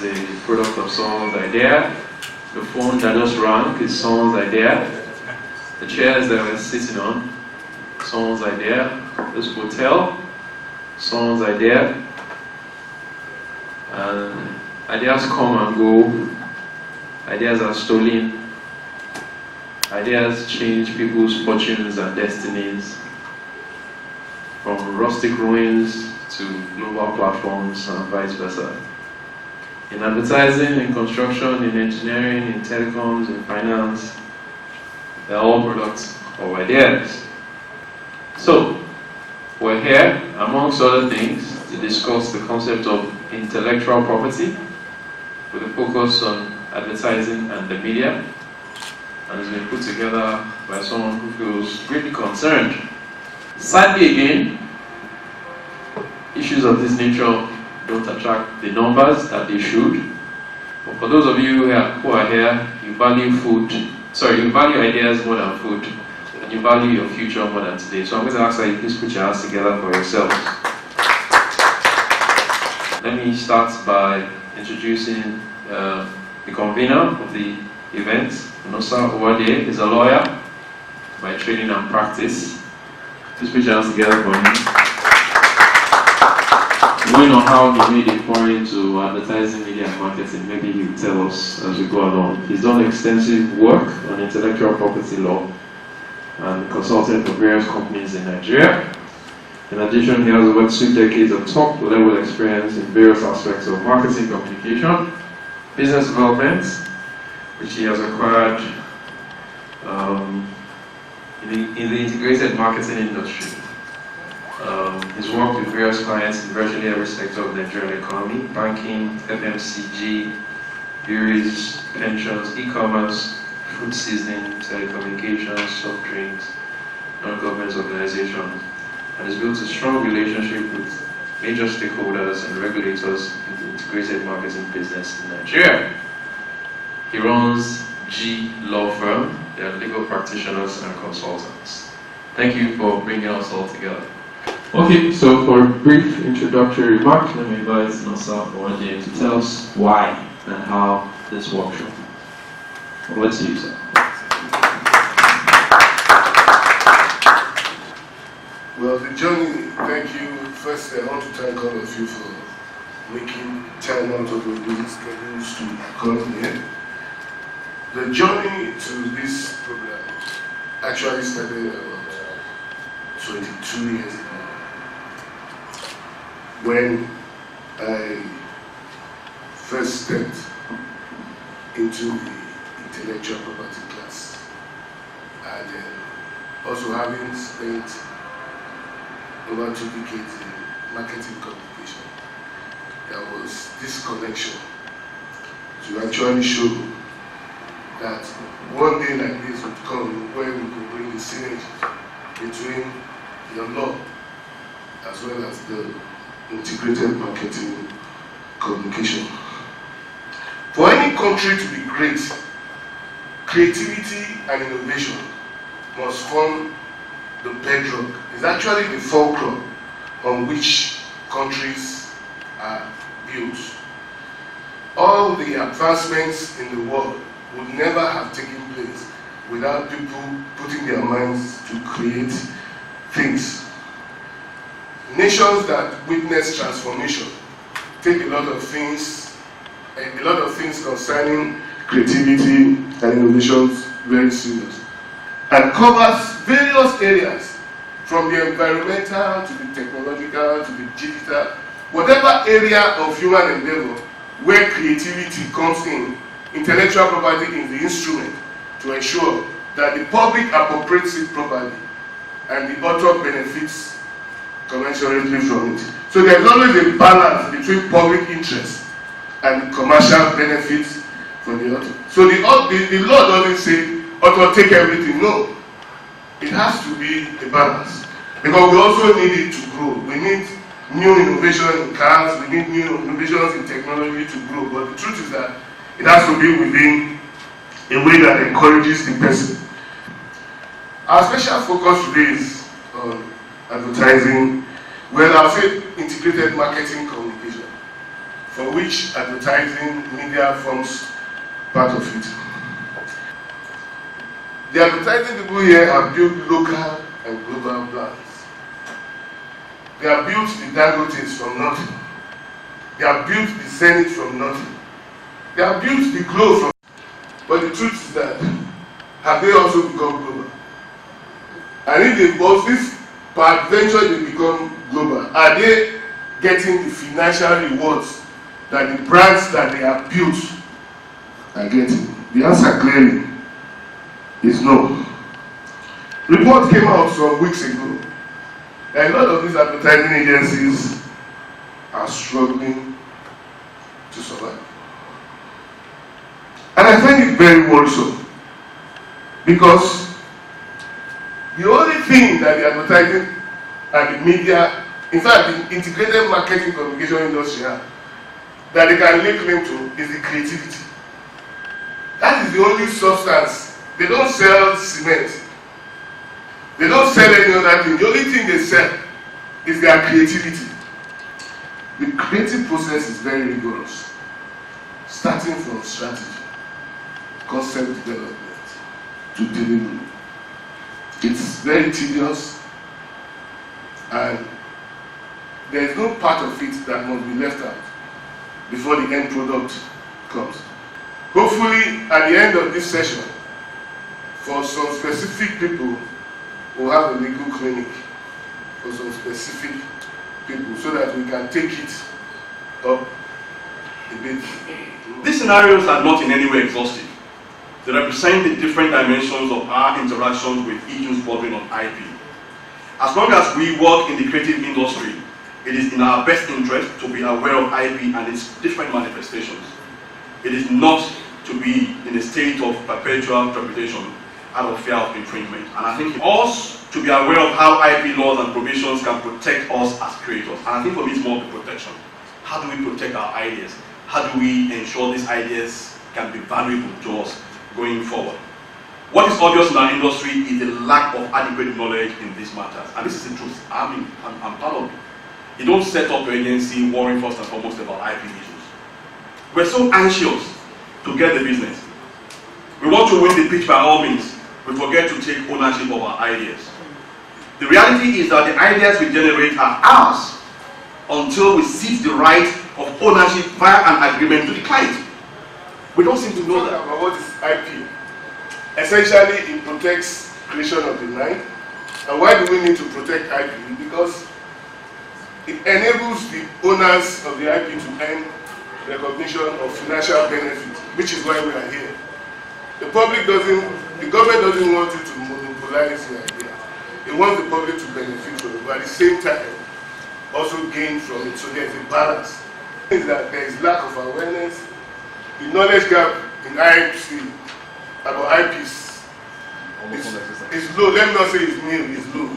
is a product of someone's idea. The phone that just rang is someone's idea. The chairs that we're sitting on, someone's idea. This hotel, someone's idea. And ideas come and go. Ideas are stolen. Ideas change people's fortunes and destinies. From rustic ruins to global platforms and vice versa. In advertising, in construction, in engineering, in telecoms, in finance, they're all products of ideas. So, we're here, amongst other things, to discuss the concept of intellectual property with a focus on advertising and the media, and it's been put together by someone who feels greatly concerned. Sadly again, issues of this nature don't attract the numbers that they should. But for those of you who are here, you value you value ideas more than food, and you value your future more than today. So I'm going to ask that you please put your hands together for yourselves. Let me start by introducing the convener of the event. Nosa Owade is a lawyer by training and practice. Please put your hands together for him. Knowing on how he made a foray into advertising, media, and marketing, maybe he'll tell us as we go along. He's done extensive work on intellectual property law and consulting for various companies in Nigeria. In addition, he has over 2 decades of top-level experience in various aspects of marketing communication, business development, which he has acquired in the integrated marketing industry. He's worked with various clients in virtually every sector of the Nigerian economy: banking, FMCG, breweries, pensions, e-commerce, food seasoning, telecommunications, soft drinks, non-government organizations, and has built a strong relationship with major stakeholders and regulators in the integrated marketing business in Nigeria. He runs G Law Firm. They are legal practitioners and consultants. Thank you for bringing us all together. Okay, so for a brief introductory remark, let me invite Nosa Owade to tell us why and how this workshop. Over to you, sir. Well, the journey, thank you. First, I want to thank all of you for making time out of your busy schedules to come here. The journey to this program actually started about 22 years ago, when I first stepped into the intellectual property class, and also having spent over 2 decades in marketing communication, there was this connection to actually show that one day like this would come where we could bring the synergy between the law as well as the integrated marketing communication. For any country to be great, creativity and innovation must form the bedrock. It's actually the fulcrum on which countries are built. All the advancements in the world would never have taken place without people putting their minds to create things. Nations that witness transformation take a lot of things concerning creativity and innovations very serious, and covers various areas, from the environmental to the technological to the digital, whatever area of human endeavor where creativity comes in. Intellectual property is the instrument to ensure that the public appropriates it properly and the author benefits commensurately from it. So there's always a balance between public interest and commercial benefits for the author. So the law doesn't say author take everything. No, it has to be a balance, because we also need it to grow. We need new innovation in cars, we need new innovations in technology to grow. But the truth is that it has to be within a way that encourages the person. Our special focus today is on advertising, well, I'll say integrated marketing communication. for which advertising media forms part of it. The advertising people here have built local and global brands. They have built the Dangotes from nothing. They have built the Zenith from nothing. They have built the Glow from. But the truth is that, have they also become global? And if they both, if peradventure they become global, are they getting the financial rewards that the brands that they have built are getting? The answer clearly is no. Report came out some weeks ago that a lot of these advertising agencies are struggling to survive. And I find it very worrisome, because the only thing that the advertising and the media, in fact the integrated marketing communication industry have, that they can lay claim to, is the creativity. That is the only substance. They don't sell cement. They don't sell any other thing. The only thing they sell is their creativity. The creative process is very rigorous, starting from strategy, concept development, to delivery. It's very tedious, and there is no part of it that must be left out before the end product comes. Hopefully, at the end of this session, for some specific people, we'll have a legal clinic for some specific people so that we can take it up a bit. These scenarios are not in any way exhaustive. They represent the different dimensions of our interactions with issues bordering on IP. As long as we work in the creative industry, it is in our best interest to be aware of IP and its different manifestations. It is not to be in a state of perpetual trepidation out of fear of infringement. And I think us to be aware of how IP laws and provisions can protect us as creators. And I think for me it's more of a protection. How do we protect our ideas? How do we ensure these ideas can be valuable to us going forward? What is obvious in our industry is the lack of adequate knowledge in these matters. And this is the truth. I'm part of it. You don't set up your agency worrying first and foremost about IP issues. We're so anxious to get the business. We want to win the pitch by all means. We forget to take ownership of our ideas. The reality is that the ideas we generate are ours until we cede the right of ownership via an agreement to the client. We don't seem to know that. About what is IP? Essentially, it protects creation of the mind. And why do we need to protect IP? Because it enables the owners of the IP to earn recognition of financial benefit, which is why we are here. The government doesn't want you to monopolize the idea. It wants the public to benefit from it, but at the same time, also gain from it. So there's a balance. Is that there is lack of awareness. The knowledge gap in IPC about IPs is low. Let me not say it's nil, it's low.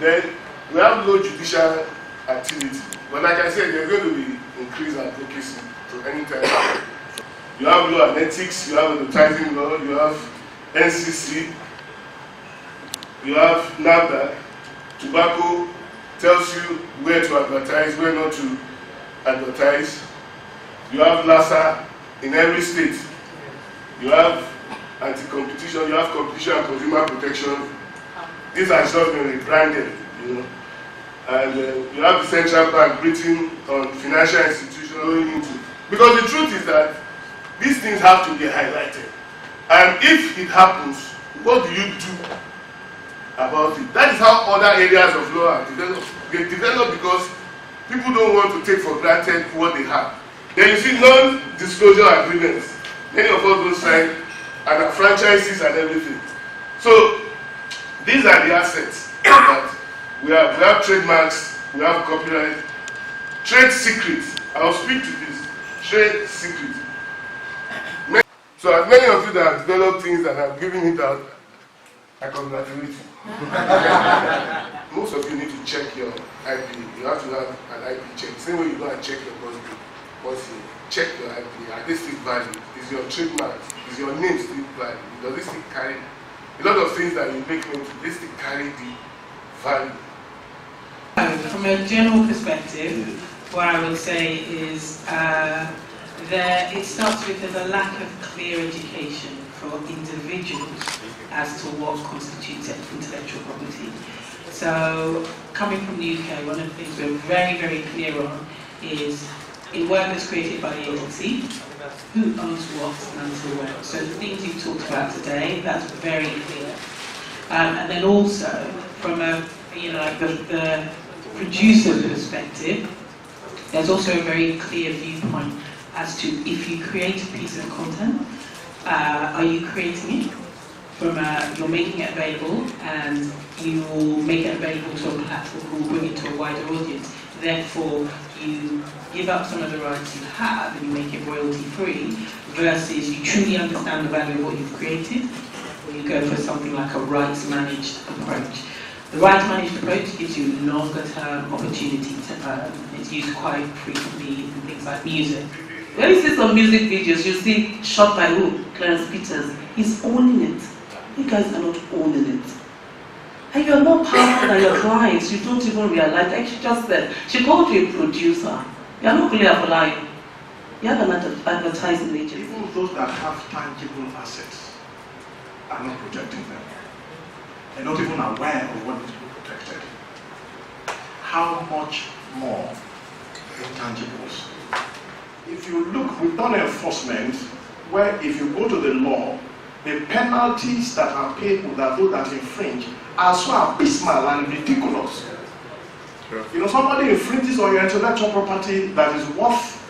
Then we have low judicial activity. But like I said, there's going to be increased advocacy to any time. You have law and ethics, you have advertising law, you have NCC, you have NAFDAC. Tobacco tells you where to advertise, where not to advertise. You have LASA in every state. You have anti-competition, you have competition and consumer protection. These are just been rebranded, you know. And you have the central bank written on financial institutions going into. Because the truth is that these things have to be highlighted. And if it happens, what do you do about it? That is how other areas of law are developed. They develop because people don't want to take for granted what they have. Then you see non-disclosure agreements. Many of us don't sign, and our franchises and everything. So these are the assets that we have. We have trademarks, we have copyright, trade secrets. I'll speak to this. Trade secrets. So as many of you that have developed things and have given it out, I congratulate you. Most of you need to check your IP. You have to have an IP check. Same way you go and check your policy. Check your IP. Are they still valid? Is your trademark, is your name still valid? Does it still carry? A lot of things that you make into this still carry the value. From a general perspective, what I would say is it starts with there's a lack of clear education for individuals as to what constitutes intellectual property. So, coming from the UK, one of the things we're very, very clear on is a work that's created by the agency, who owns what and until when. So the things you talked about today, that's very clear. And then also, from the producer perspective, there's also a very clear viewpoint as to if you create a piece of content, are you creating it from you're making it available and you will make it available to a platform who will bring it to a wider audience. Therefore, you give up some of the rights you have and you make it royalty free, versus you truly understand the value of what you've created, or you go for something like a rights managed approach. The rights managed approach gives you longer term opportunity to earn. It's used quite frequently in things like music. When you see some music videos, you see shot by who? Clarence Peters. He's owning it. You guys are not owning it. And you're more powerful than your clients. You don't even realize. Like she just said, she called you a producer. You're not really for lying. You have an advertising agency. Even those that have tangible assets are not protecting them. They're not even aware of what is protected. How much more intangibles? If you look, we've done enforcement where if you go to the law, the penalties that are paid with those that infringe are so abysmal and ridiculous. Yeah. You know, somebody infringes on your intellectual property that is worth,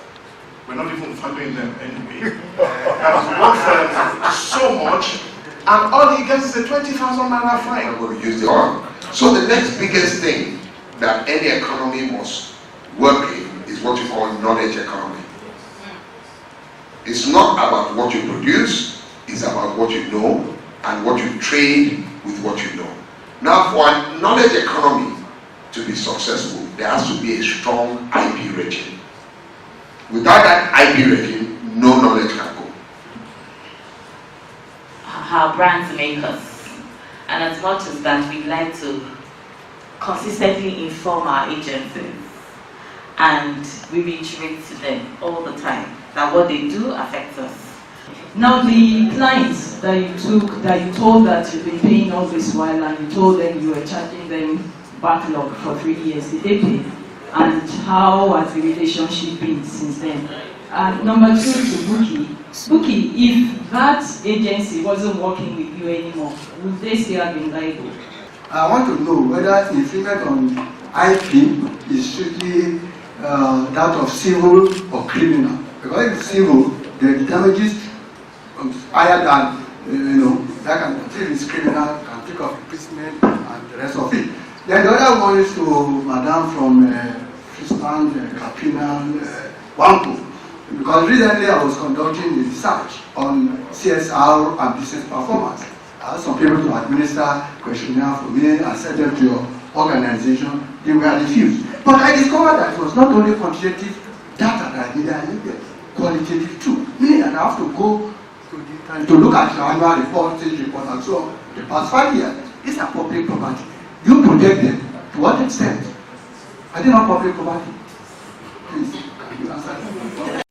we're not even valuing them anyway, that is worth so much, and all he gets is a 20,000 naira fine. I'm going to use the arm. So the next biggest thing that any economy must work in is what you call knowledge economy. It's not about what you produce, it's about what you know and what you trade with what you know. Now, for a knowledge economy to be successful, there has to be a strong IP regime. Without that IP regime, no knowledge can go. How brands make us. And as much as that, we like to consistently inform our agencies and we reiterate to them all the time that what they do affects us. Now the clients that you told that you've been paying all this while and you told them you were charging them backlog for 3 years, did they pay? And how has the relationship been since then? And number two to Buki. Buki, if that agency wasn't working with you anymore, would they still have been liable? I want to know whether infringement on IP is strictly that of civil or criminal. Because if it's civil, the damages higher than, that can, if it's criminal, can take off imprisonment and the rest of it. Then the other one is to Madam from Frisland, Capina, Wampo. Because recently I was conducting a research on CSR and business performance. I asked some people to administer questionnaire for me and sent them to your organization. They were refused. But I discovered that it was not only quantitative data that I needed, qualitative too. Meaning that I have to go to look at your annual report, stage report, and so on. The past 5 years, these are public property. You protect them. To what extent? Are they not public property? Please, can you answer that?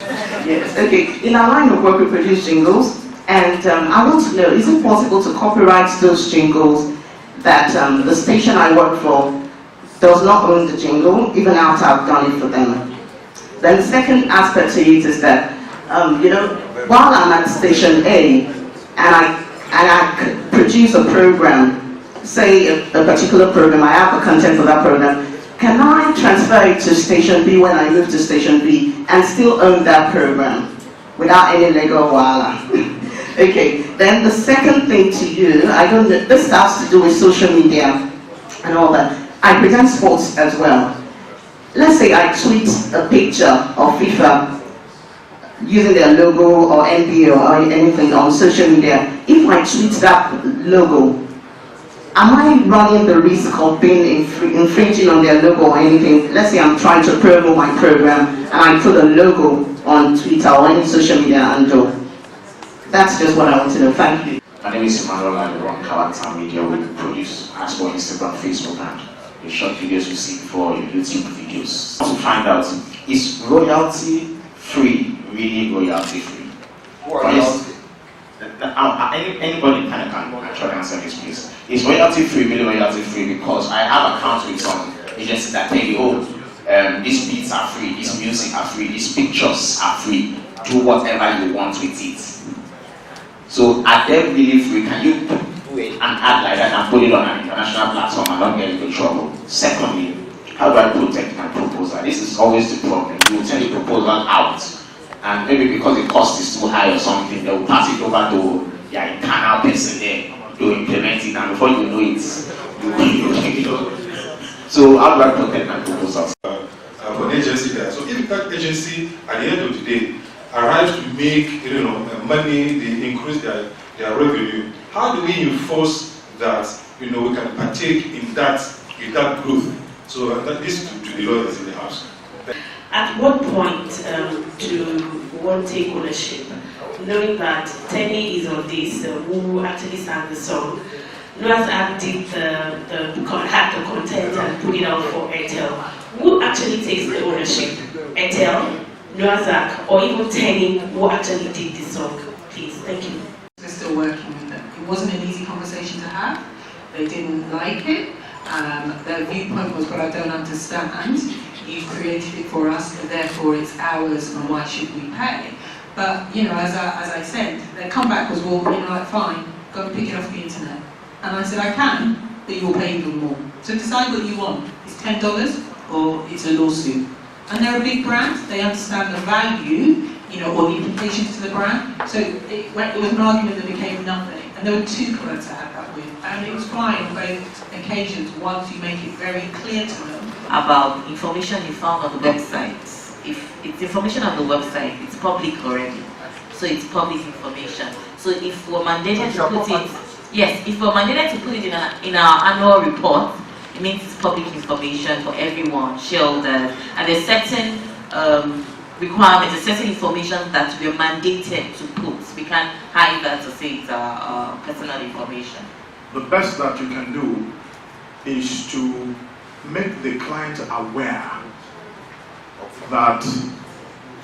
Yes, okay. In our line of work, we produce jingles, and I want to know, is it possible to copyright those jingles that the station I work for does not own the jingle, even after I've done it for them? Then the second aspect to it is that, while I'm at station A, and I produce a program, say a particular program, I have the content for that program, can I transfer it to station B when I move to station B and still own that program without any legal wala? Okay, then the second thing to you, I don't know, this has to do with social media and all that. I present sports as well. Let's say I tweet a picture of FIFA using their logo or NBA or anything on social media. If I tweet that logo, am I running the risk of being infringing on their logo or anything? Let's say I'm trying to promote my program and I put a logo on Twitter or any social media handle. That's just what I want to know. Thank you. My name is Emmanuel and I run Character Media. We produce ads for Instagram, Facebook, and your short videos you see before, your YouTube videos. To find out, is royalty free really royalty free? Anybody can actually answer this, please. Is royalty free really royalty free? Because I have accounts with some agencies that tell you, oh, these beats are free, these music are free, these pictures are free. Do whatever you want with it. So are they really free? Can you do an ad like that and put it on an international platform and not get into trouble? Secondly, how do I protect my proposal? This is always the problem. You will send the proposal out, and maybe because the cost is too high or something, they will pass it over to your internal person there to implement it, and before you know it, you know. So how do I protect my proposals? For an agency there. So if that agency at the end of the day arrives to make money, they increase their revenue, how do we enforce that we can partake in that growth? So that is to the lawyers in the house. At what point do one take ownership, knowing that Tenny is on this, who actually sang the song, Noah's acted had the content and put it out for Airtel? Who actually takes the ownership? Airtel, Noah's or even Tenny, who actually did this song? Please, thank you. We're still working with them. It wasn't an easy conversation to have. They didn't like it. Their viewpoint was, but I don't understand. You created it for us, therefore it's ours, and why should we pay? But as I said, their comeback was, well, like, fine, go and pick it off the internet. And I said, I can, but you will pay even more. So decide what you want. It's $10 or it's a lawsuit. And they're a big brand. They understand the value, or the implications to the brand. So it was an argument that became nothing. And there were two products I had that with. And it was fine on both occasions once you make it very clear to them. About information you found on the website. If it's information on the website, it's public already. So it's public information. So if we're mandated to put it, yes, if we're mandated to put it in our annual report, it means it's public information for everyone, shareholders, and there's certain requirements, there's certain information that we're mandated to put. We can't hide that to say it's personal information. The best that you can do is to make the client aware that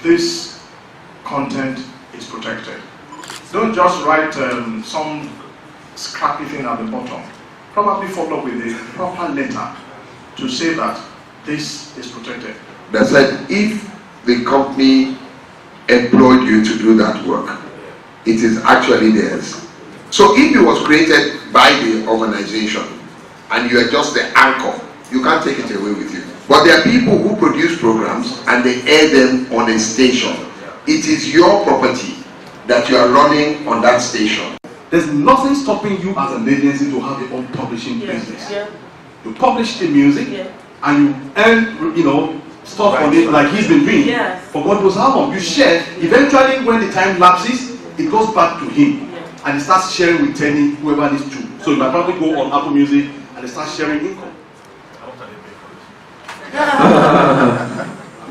this content is protected. Don't just write some scrappy thing at the bottom. Probably follow up with a proper letter to say that this is protected. That said, if the company employed you to do that work, it is actually theirs. So if it was created by the organization and you are just the anchor, you can't take it away with you. But there are people who produce programs and they air them on a station. It is your property that you are running on that station. There's nothing stopping you as an agency to have your own publishing business. Yeah. You publish the music and you earn, stuff on it like he's been doing. Yes. For God knows how long. You share. Eventually, when the time lapses, it goes back to him. And he starts sharing with Tenny, whoever needs to. So you might probably go on Apple Music and they start sharing income.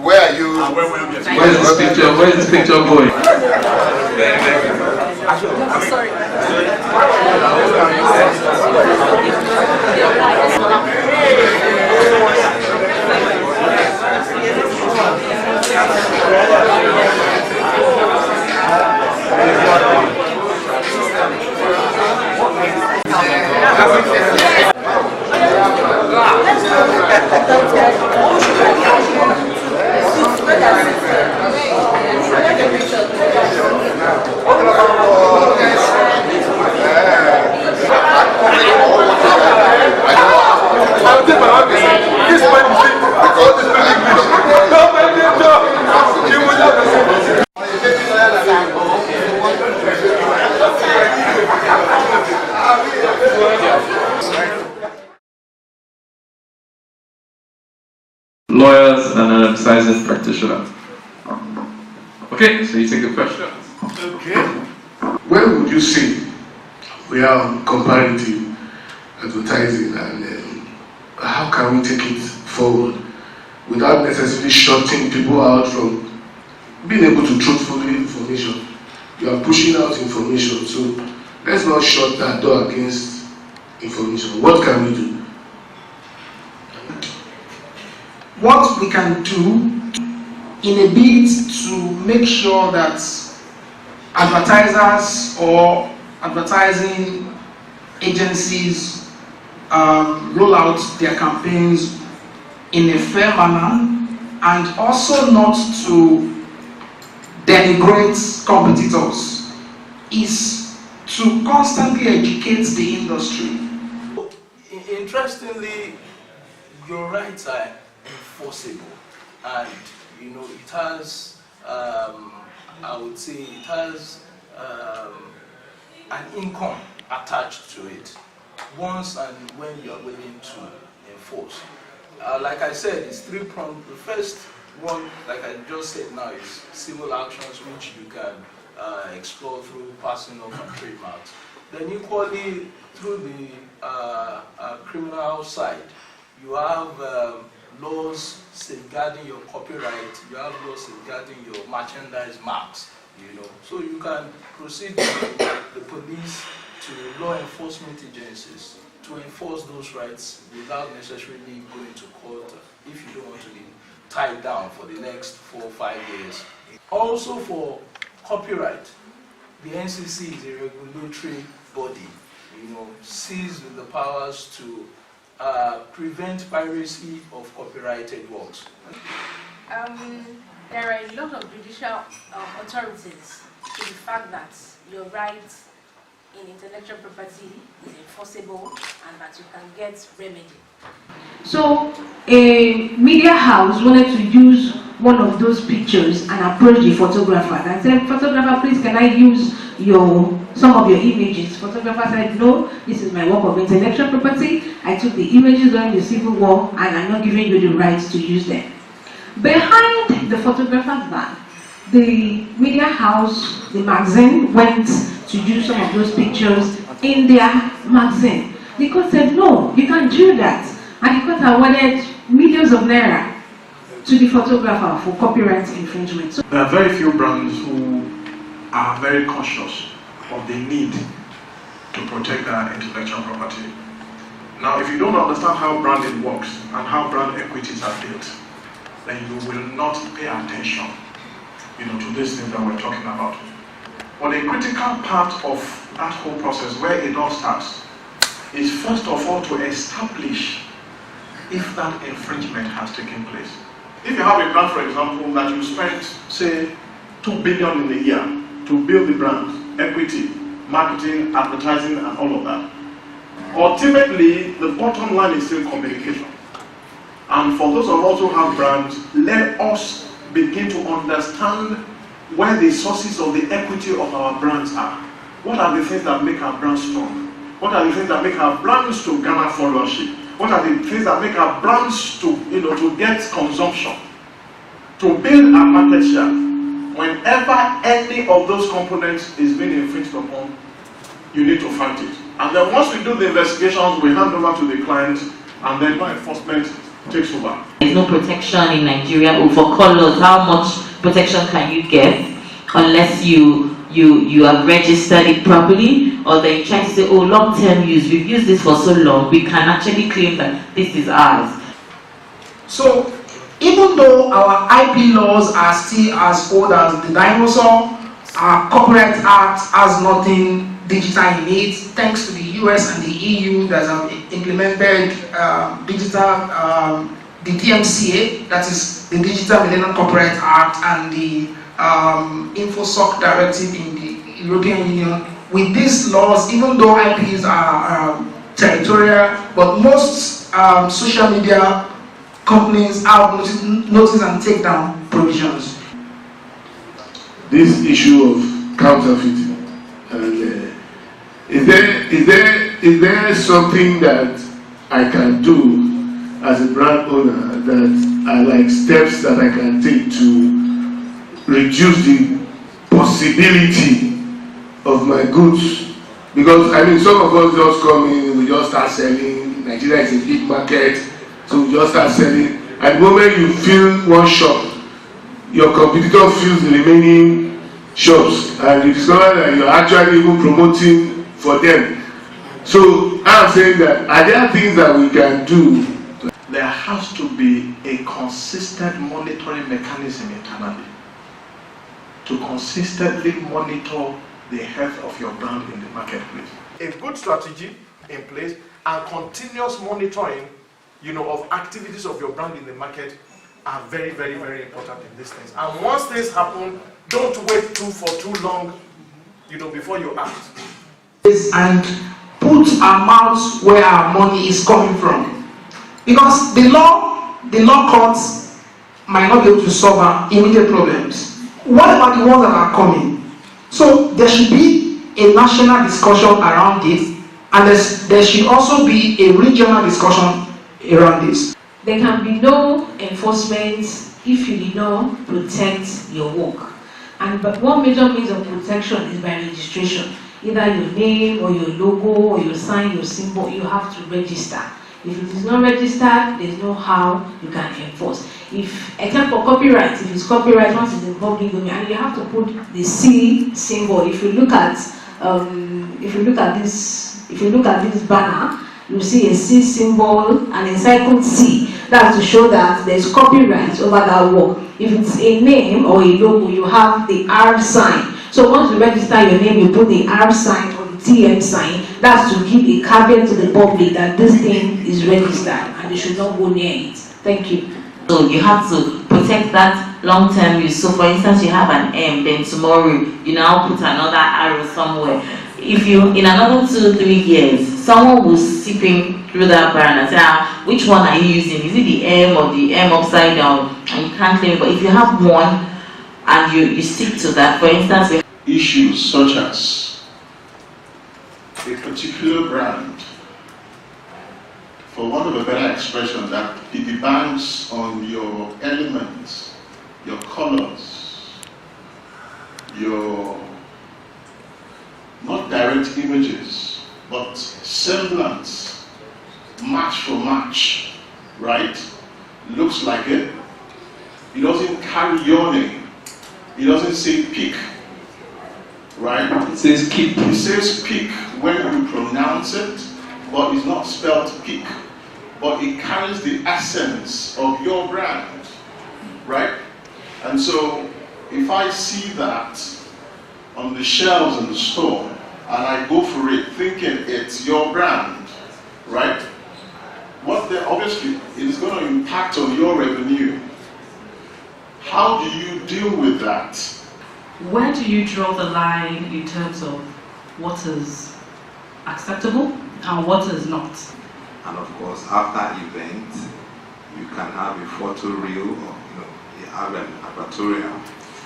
Where are you? Where is this picture going? Sorry. Lawyers and an emphasizing practitioner. Okay, so you take the question. Okay. When would you say we are on comparative advertising, and how can we take it forward without necessarily shutting people out from being able to truthfully information? You are pushing out information, so let's not shut that door against information. What can we do? what we can do in a bid to make sure that advertisers or advertising agencies roll out their campaigns in a fair manner, and also not to denigrate competitors, is to constantly educate the industry. Interestingly, your rights are enforceable, and it has, I would say, it has an income attached to it once and when you are willing to enforce. Like I said, it's three-pronged. The first one, like I just said now, is civil actions, which you can explore through passing off and trademarks. Then equally, through the criminal side, you have laws safeguarding your copyright, you have laws safeguarding your merchandise marks, So you can proceed with the police to law enforcement agencies to enforce those rights without necessarily going to court if you don't want to be tied down for the next 4 or 5 years. Also for copyright, the NCC is a regulatory body, seized with the powers to prevent piracy of copyrighted works. There are a lot of judicial authorities to the fact that your rights in intellectual property is enforceable and that you can get remedy. So a media house wanted to use one of those pictures and approached the photographer and said, "Photographer, please can I use some of your images?" Photographer said, "No, this is my work of intellectual property. I took the images during the Civil War and I'm not giving you the rights to use them." Behind the photographer's back, the media house, the magazine, went to use some of those pictures in their magazine. The court said, "No, you can't do that." And the court awarded millions of naira to the photographer for copyright infringement. So there are very few brands who are very conscious of the need to protect their intellectual property. Now, if you don't understand how branding works and how brand equities are built, then you will not pay attention, to these things that we're talking about. But a critical part of that whole process, where it all starts, is first of all to establish if that infringement has taken place. If you have a brand, for example, that you spent, say, 2 billion in a year to build the brand, equity, marketing, advertising, and all of that, ultimately, the bottom line is still communication. And for those of us who have brands, let us begin to understand where the sources of the equity of our brands are. What are the things that make our brands strong? What are the things that make our brands to garner followership? What are the things that make our brands to, to get consumption? To build our market share. Whenever any of those components is being infringed upon, you need to fight it. And then once we do the investigations, we hand over to the client, and then law enforcement takes over. There's no protection in Nigeria for colors. How much protection can you get unless you have registered it properly, or they try to say, "Oh, long-term use, we've used this for so long, we can actually claim that this is ours." So even though our IP laws are still as old as the dinosaur, our Copyright Act has nothing digital in it. Thanks to the US and the EU that have implemented the DMCA, that is the Digital Millennium Copyright Act, and the InfoSoc Directive in the European Union. With these laws, even though IPs are territorial, but most social media companies have notice and take down provisions. This issue of counterfeiting, and is there something that I can do as a brand owner, that are like steps that I can take to reduce the possibility of my goods? Because some of us just come in, we just start selling. Nigeria is a big market, so we just start selling. At the moment you fill one shop, your competitor fills the remaining shops, and you discover that you're actually even promoting for them. So I'm saying that, are there things that we can do? there has to be a consistent monitoring mechanism internally to consistently monitor the health of your brand in the marketplace. A good strategy in place and continuous monitoring, of activities of your brand in the market are very, very, very important in these things. And once things happen, don't wait for too long, before you act. And put our mouths where our money is coming from. Because the law courts might not be able to solve our immediate problems. What about the ones that are coming? So there should be a national discussion around this, and there should also be a regional discussion around this. There can be no enforcement if you did not protect your work. But one major means of protection is by registration. Either your name or your logo or your sign, your symbol, you have to register. If it is not registered, there's no how you can enforce. Except for copyright, if it's copyright, once it's in public domain, and you have to put the C symbol. If you look at this banner, you see a C symbol and encircled C. That's to show that there's copyright over that work. If it's a name or a logo, you have the R sign. So once you register your name, you put the R sign or the TM sign. That's to give a caveat to the public that this thing is registered and they should not go near it. Thank you. So you have to protect that long-term use. So for instance, you have an M, then tomorrow you now put another arrow somewhere. If you, in another 2-3 years, someone will sip in through that brand and say, which one are you using? Is it the M or the M upside down? And you can't claim it. But if you have one and you stick to that, for instance, issues such as a particular brand, for want of a better expression, that it depends on your elements, your colors, your not direct images, but semblance, match for match, right? Looks like it. It doesn't carry your name. It doesn't say pick, right? It says keep. It says pick when you pronounce it, but it's not spelled pick. But it carries the essence of your brand, right? And so, if I see that on the shelves in the store, and I go for it thinking it's your brand, right? Obviously, it's going to impact on your revenue. How do you deal with that? Where do you draw the line in terms of what is acceptable and what is not? And of course, after event, you can have a photo reel, or you have an advertorial,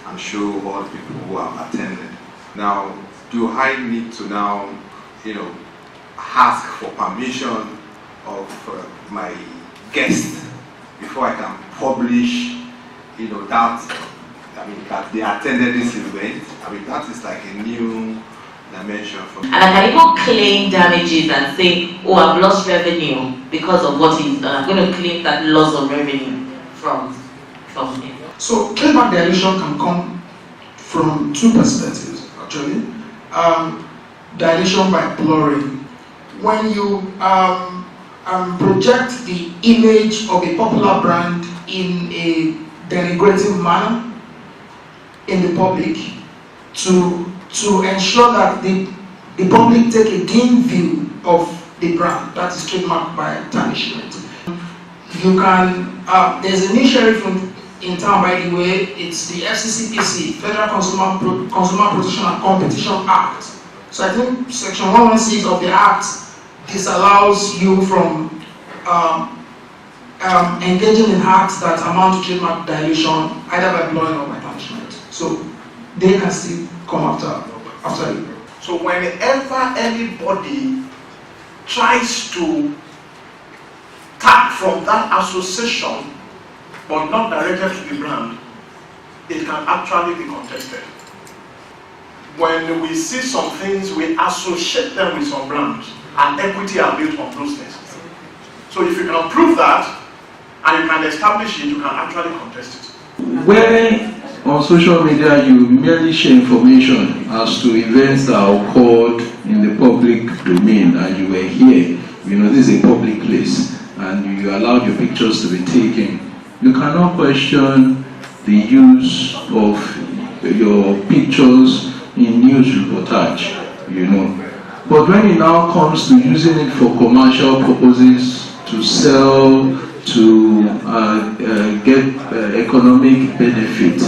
and show all people who have attended. Now, do I need to now, ask for permission of my guest before I can publish, that they attended this event? That is like a new dimension for me. And I can even claim damages and say, oh, I've lost revenue because of what he's done. I'm going to claim that loss of revenue from him. So trademark dilution can come from two perspectives, actually. Dilution by blurring. When you project the image of a popular brand in a denigrating manner in the public to ensure that the public take a dim view of the brand, that is trademarked by tarnishment. You can, there's a new sheriff in town, by the way. It's the FCCPC, Federal Consumer Protection and Competition Act. So I think section 116 of the act disallows you from engaging in acts that amount to trademark dilution, either by blurring or by punishment. So they can still come after you. So whenever anybody tries to tap from that association, but not directed to the brand, it can actually be contested. When we see some things, we associate them with some brands, and equity are built on those things. So if you can prove that, and you can establish it, you can actually contest it. Where on social media you merely share information as to events that occurred in the public domain and you were here, this is a public place, and you allowed your pictures to be taken, you cannot question the use of your pictures in news reportage, you know. But when it now comes to using it for commercial purposes, to sell, to get economic benefit,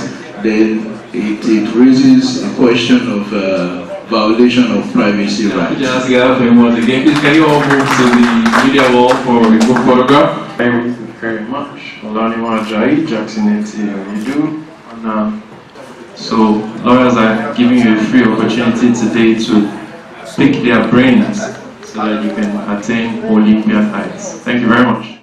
then it raises a question of violation of privacy rights. Just get very much again. Please can you all move to the media wall for a group photograph? Thank you very much. Olaniwa Ajayi, Jackson Eti, and so lawyers are giving you a free opportunity today to pick their brains so that you can attain Olympian heights. Thank you very much.